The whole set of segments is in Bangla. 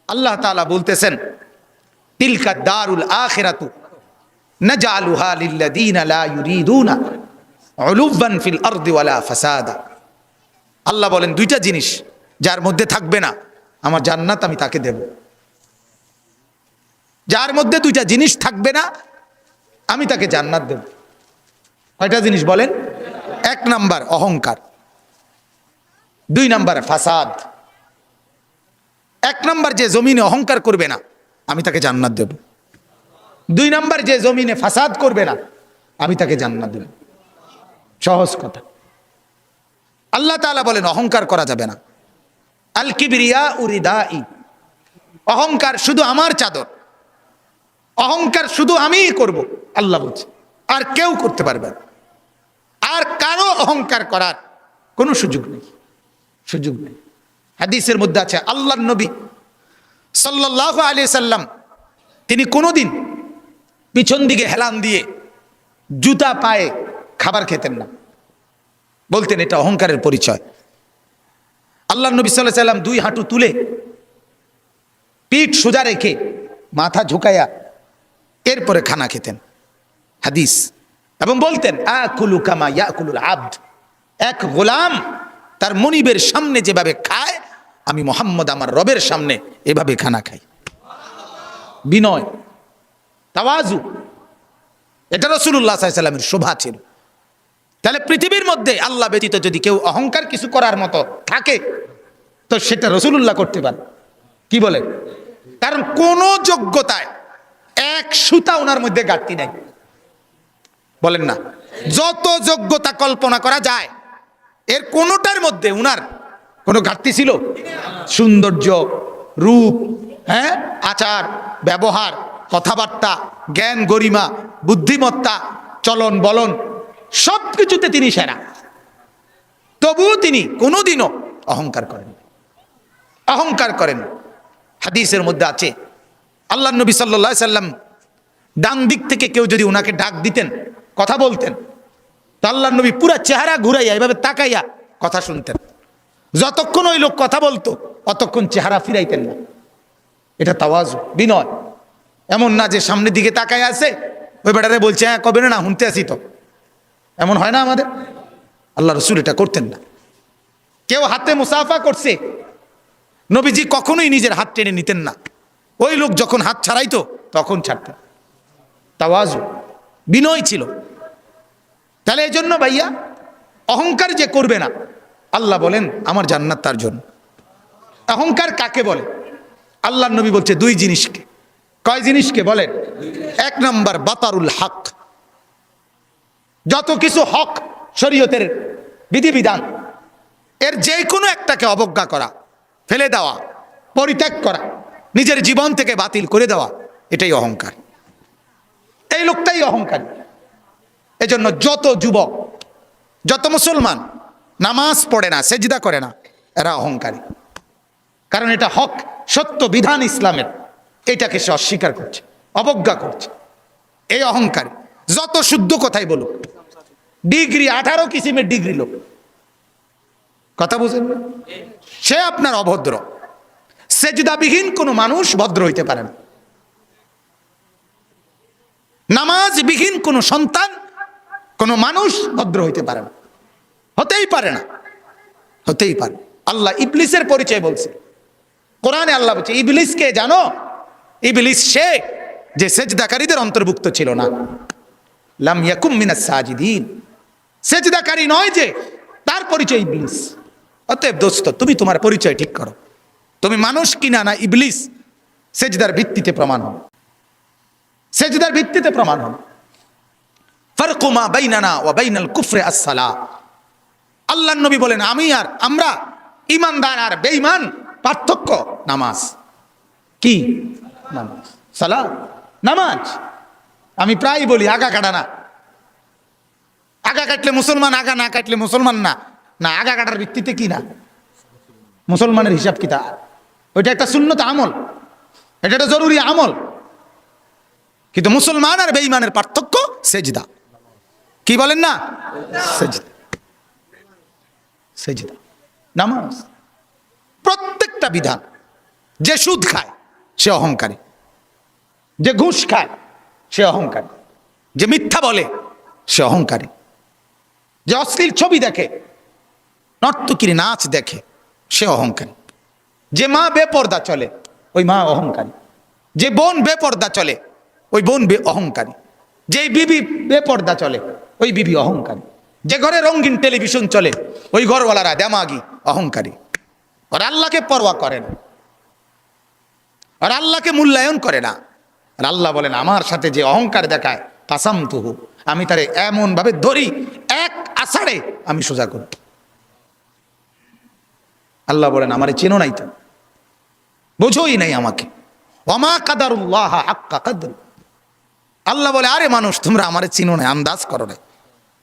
আল্লাহ তাআলা বলতেছেন, তিলকা দারুল আখিরাতু নাজআলুহা লিল্লাযীনা লা ইউরিদুনা উলুওয়ান ফিল আরদি ওয়ালা ফাসাদা। আল্লাহ বলেন, দুইটা জিনিস যার মধ্যে থাকবে না আমার জান্নাত আমি তাকে দেব। যার মধ্যে দুইটা জিনিস থাকবে না আমি তাকে জান্নাত দেব। কয়টা জিনিস বলেন? এক নাম্বার অহংকার, দুই নাম্বার ফাসাদ। এক নাম্বার যে জমিনে অহংকার করবে না আমি তাকে জান্নাত দেব। দুই নাম্বার যে জমিনে ফাসাদ করবে না আমি তাকে জান্নাত দেব। সহজ কথা। আল্লাহ তাআলা বলেন অহংকার করা যাবে না। আল কিবরিয়া উরিদাই, অহংকার শুধু আমার চাদর, অহংকার শুধু আমিই করব, আল্লাহ বলছে, আর কেউ করতে পারবে না। আর কারো অহংকার করার কোনো সুযোগ নেই, সুযোগ নেই। হাদিসের মধ্যে আছে আল্লাহর নবী সাল্লাল্লাহু আলাইহি সাল্লাম তিনি কোনোদিন পিছন দিকে হেলান দিয়ে জুতা পায়ে খাবার খেতেন না, বলতেন এটা অহংকারের পরিচয়। আল্লাহর নবী সাল্লাল্লাহু আলাইহি সাল্লাম দুই হাঁটু তুলে পিঠ সোজা রেখে মাথা ঝুঁকাইয়া এরপরে খানা খেতেন, হাদিস। এবং বলতেন আকুলু কামা ইয়াকুলুল আবদ, এক গোলাম তার মনিবের সামনে যেভাবে খায় আমি মুহাম্মদ আমার রবের সামনে এভাবে খানা খাই। বিনয়, তাওয়াজু, এটা রাসূলুল্লাহ সাল্লাল্লাহু আলাইহি সাল্লামের শোভা ছিল। তাহলে পৃথিবীর মধ্যে আল্লাহ ব্যতীত যদি কেউ অহংকার কিছু করার মতো থাকে তো সেটা রাসূলুল্লাহ করতে পারে। কি বলে? কারণ কোন যোগ্যতায় এক সুতা ওনার মধ্যে ঘাটতি নাই, বলেন না? যত যোগ্যতা কল্পনা করা যায় এর কোনোটার মধ্যে উনার কোনো ঘাটতি ছিল? সৌন্দর্য, রূপ, হ্যাঁ, আচার ব্যবহার, কথাবার্তা, জ্ঞান গরিমা, বুদ্ধিমত্তা, চলন বলন, সব কিছুতে তিনি সেরা। তবুও তিনি কোনোদিনও অহংকার করেন, অহংকার করেন। হাদিসের মধ্যে আছে আল্লাহর নবী সাল্লাল্লাহু আলাইহি সাল্লাম ডান দিক থেকে কেউ যদি ওনাকে ডাক দিতেন, কথা বলতেন, তো আল্লাহর নবী পুরা চেহারা ঘুরাইয়া এভাবে তাকাইয়া কথা শুনতেন। যতক্ষণ ওই লোক কথা বলতো অতক্ষণ চেহারা ফিরাইতেন না। এটা তাওয়াজু, বিনয়। এমন না যে সামনের দিকে তাকাই আছে ওই বেটারে বলছে হ্যাঁ কবে না শুনতে আসি, তো এমন হয় না আমাদের। আল্লাহ রাসূল এটা করতেন না। কেউ হাতে মুসাফা করছে, নবীজি কখনোই নিজের হাত টেনে নিতেন না। ওই লোক যখন হাত ছাড়াইতো তখন ছাড়তেন। তাওয়াজু, বিনয় ছিল। তাহলে এই জন্য ভাইয়া অহংকার যে করবে না আল্লাহ বলেন আমার জান্নাত তার জন্য। অহংকার কাকে বলে? আল্লাহর নবী বলছে দুই জিনিসকে। কয় জিনিসকে বলেন? এক নাম্বার বাতারুল হক, যত কিছু হক শরীয়তের বিধিবিধান এর যে কোনো একটাকে অবজ্ঞা করা, ফেলে দেওয়া, পরিত্যাগ করা, নিজের জীবন থেকে বাতিল করে দেওয়া, এটাই অহংকার। এই লোকটাই অহংকারী। এজন্য যত যুবক, যত মুসলমান নামাজ পড়ে না, সেজদা করে না, এরা অহংকারী। কারণ এটা হক, সত্য বিধান ইসলামের, এটাকে সে অস্বীকার করছে, অবজ্ঞা করছে। এই অহংকারী যত শুদ্ধ কথাই বলুক, ডিগ্রি 18 কিসিমের ডিগ্রি লোক, কথা বুঝেন, সে আপনার অভদ্র। সেজদাবিহীন কোনো মানুষ ভদ্র হইতে পারে না। নামাজবিহীন কোনো সন্তান, কোনো মানুষ ভদ্র হইতে পারে না, হতেই পারে না, হতেই পারে। আল্লাহ ইবলিসের পরিচয় বলছে কোরআনে। আল্লাহ বলছে ইবলিসকে জানো? ইবলিস সে যে সেজদাকারীদের অন্তর্ভুক্ত ছিল না। লাম ইয়াকুম মিনাস সাজিদিন, সেজদাকারী নয় যে, তার পরিচয় ইবলিস। অতএব দোস্ত তুমি তোমার পরিচয় ঠিক করো, তুমি মানুষ কিনা না ইবলিস, সেজদার ভিত্তিতে প্রমাণ হবে, সেজদার ভিত্তিতে প্রমাণ হবে। ফারকু মা বাইনানা ওয়া বাইনাল কুফরি আস-সালাহ। আল্লাহর নবী বলেন আমি আর আমরা, ঈমানদার আর বেঈমান পার্থক্য নামাজ। কি? নামাজ, সালাত, নামাজ। আমি প্রায় বলি আগা কাটা না, আগা কাটলে মুসলমান, আগা না কাটলে মুসলমান না। না, আগা কাটার ভিত্তিতে কি না মুসলমানের হিসাব কিতাব, ওইটা একটা সুন্নত আমল, এটা একটা জরুরি আমল। কিন্তু মুসলমান আর বেঈমানের পার্থক্য সেজদা। কি বলেন না? সেজদা, সেজদা, নামাজ। প্রত্যেকটা বিধান যে সুদ খায় সে অহংকারী, যে ঘুষ খায় সে অহংকারী, যে মিথ্যা বলে সে অহংকারী, যে অশ্লীল ছবি দেখে, নর্তকীর নাচ দেখে সে অহংকারী, যে মা বেপর্দা চলে ওই মা অহংকারী, যে বোন বেপর্দা চলে ওই বোন অহংকারী, যে বিবি বেপর্দা চলে ওই বিবি অহংকারী, যে ঘরে রঙিন টেলিভিশন চলে ওই ঘরওয়ালারা দেমাগি অহংকারী। আর আল্লাহকে পরোয়া করে না, আর আল্লাহকে মূল্যায়ন করে না। আর আল্লাহ বলেন আমার সাথে যে অহংকার দেখায় কাসাম তুহু, আমি তারে এমন ভাবে ধরি এক আষাঢ়ে আমি সোজা করি। আল্লাহ বলেন আমারে চেনো নাই, তো বোঝোই নাই আমাকে। ওয়ামা কাদারুল্লাহ হাক্কা কাদর। আল্লাহ বলে আরে মানুষ তোমরা আমারে চিনো না, আন্দাজ করো না,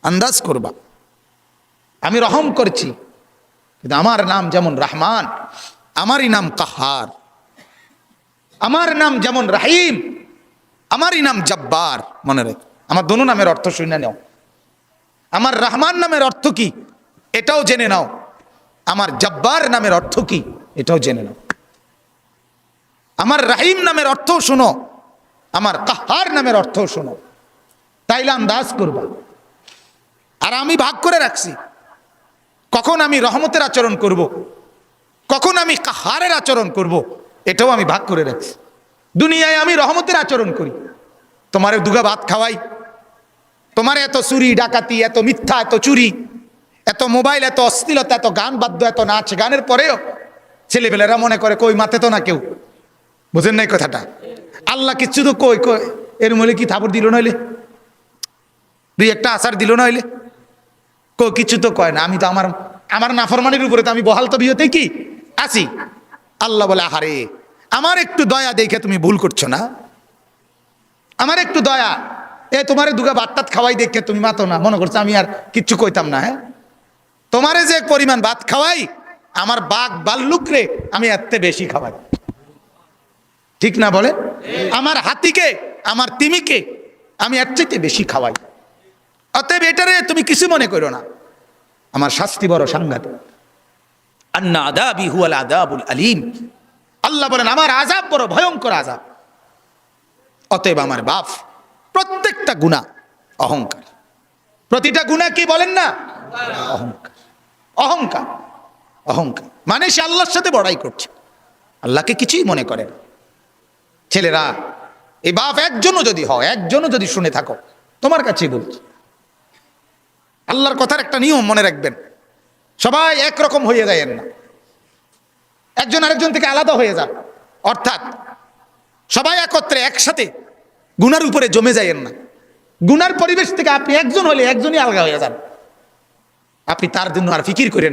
আন্দাজ করবা। আমি রহম করছি, কিন্তু আমার নাম যেমন রহমান, আমারই নাম কাহার। আমার নাম যেমন রাহিম, আমারই নাম জব্বার। মনে রেখ, আমার দোনো নামের অর্থ শুনে নাও। আমার রহমান নামের অর্থ কি এটাও জেনে নাও, আমার জব্বার নামের অর্থ কি এটাও জেনে নাও। আমার রাহিম নামের অর্থও শোনো, আমার কাহার নামের অর্থও শোনো, তাইলে আন্দাজ করবা। আর আমি ভাগ করে রাখছি কখন আমি রহমতের আচরণ করব, কখন আমি কাহারের আচরণ করব, এটাও আমি ভাগ করে রাখছি। দুনিয়ায় আমি রহমতের আচরণ করি, তোমারে দুগা ভাত খাওয়াই, তোমার এত চুরি ডাকাতি, এত মিথ্যা, এত চুরি, এত মোবাইল, এত অশ্লীলতা, এত গান বাদ্য, এত নাচ গানের পরেও ছেলেপেলেরা মনে করে কই মাতে তো না কেউ। বুঝেন নাই কথাটা? আল্লাহ কিচ্ছু তো কই কই এর মূলে কি থাপড় দিল নইলে, দুই একটা আচার দিল নইলে, কই কিছু তো কয় না। আমি তো আমার নাফরমানির উপরে তো আমি বহাল তো বিয়েতে কি আছি। আল্লাহ বলে আহারে আমার একটু দয়া দেখে তুমি ভুল করছো না, আমার একটু দয়া, তোমারে দুগা ভাত খাওয়াই দেখে তুমি মাতো না, মনে করছো আমি আর কিচ্ছু কইতাম না। হ্যাঁ, তোমারে যে পরিমাণ ভাত খাওয়াই, আমার বাঘ বাল্লুক রে আমি এত বেশি খাওয়াই, ঠিক না বলে? আমার হাতিকে, আমার তিমিকে আমি এর চাইতে বেশি খাওয়াই। অতএব এটারে তুমি কিছু মনে করো না, আমার শাস্তি বড় সাংঘাতিক। আন্না আযাবি হুয়াল আযাবুল আলীম। আল্লাহ বলেন আমার আযাব বড় ভয়ঙ্কর আযাব। অতএব আমার বাপ প্রত্যেকটা গুনাহ অহংকার, প্রতিটা গুনাহ কি বলেন না? অহংকার। অহংকার, অহংকার মানে সে আল্লাহর সাথে বড়াই করছে, আল্লাহকে কিছুই মনে করে না। ছেলেরা এই বাপ একজনও যদি হয়, একজনও যদি শুনে থাকো, তোমার কাছেই বলছি, আল্লাহর কথার একটা নিয়ম মনে রাখবেন, সবাই একরকম হয়ে যায়েন না, একজন আরেকজন থেকে আলাদা হয়ে যান। অর্থাৎ সবাই একত্রে একসাথে গুনার উপরে জমে যায়েন না। গুনার পরিবেশ থেকে আপনি একজন হলে একজনই আলগা হয়ে যান, আপনি তার জন্য আর ফিকির করেন।